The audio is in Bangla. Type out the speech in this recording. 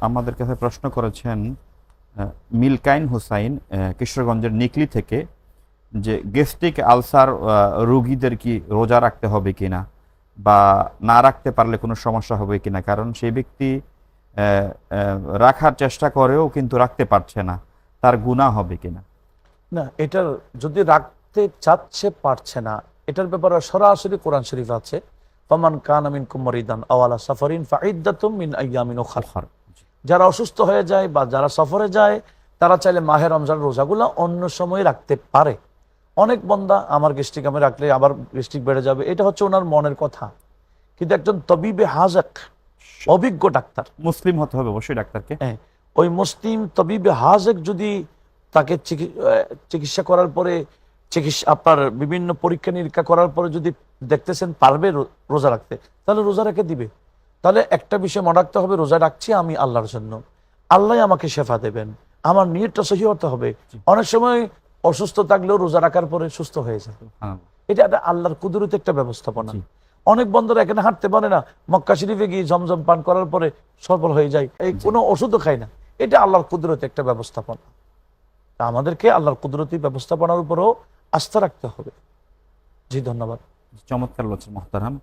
আমাদের কাছে প্রশ্ন করেছেন মিলকাইন হুসাইন কিশোরগঞ্জের নিকলি থেকে, যে গ্যাস্ট্রিক আলসার রোগীদের কি রোজা রাখতে হবে কিনা, বা না রাখতে পারলে কোনো সমস্যা হবে কিনা, কারণ সেই ব্যক্তি রাখার চেষ্টা করেও কিন্তু রাখতে পারছে না, তার গুনাহ হবে কিনা? না, এটার যদি রাখতে চাচ্ছে পারছে না, এটার ব্যাপারে সরাসরি কোরআন শরীফ আছে, ফামান কানা মিনকুম মারিদান আও আলা সাফারিন ফাইদ্দাতুম মিন আইয়ামিন উখার। যারা অসুস্থ হয়ে যায় বা যারা সফরে যায় তারা চাইলে মাহে রমজান রোজাগুলো অন্য সময় রাখতে পারে। অনেক বন্দা আমার গ্যাস্ট্রিক আমি রাখলে আবার গ্যাস্ট্রিক বেড়ে যাবে, এটা হচ্ছে ওনার মনের কথা। কিন্তু একজন তবিবে হাজাক, অভিজ্ঞ ডাক্তার, মুসলিম হতে হবে অবশ্যই ডাক্তারকে। হ্যাঁ, ওই মুসলিম তবিবে হাজেক যদি তাকে চিকিৎসা করার পরে আপনার বিভিন্ন পরীক্ষা নিরীক্ষা করার পরে যদি দেখতেছেন পারবে রোজা রাখতে, তাহলে রোজা রেখে দিবে। তাহলে একটা বিষয় মনে রাখতে হবে, রোজা রাখছি আমি আল্লাহর জন্য, আল্লাহ আমাকে শেফা দেবেন, আমার নিয়তটা সহি হতে হবে। অনেক সময় অসুস্থ থাকলেও রোজা রাখার পরে সুস্থ হয়ে যায়, এটা একটা আল্লাহর কুদরতি একটা ব্যবস্থাপনা। অনেক বন্ধুরা এখানে হাঁটতে পারে না, মক্কা শরীফে গিয়ে জমজম পান করার পরে সফল হয়ে যায়, এই কোনো ওষুধও খায় না, এটা আল্লাহর কুদরতি একটা ব্যবস্থাপনা। আমাদেরকে আল্লাহর কুদরতি ব্যবস্থাপনার উপরও আস্থা রাখতে হবে। জি, ধন্যবাদ। চমৎকার বলছেন মোহতারাম।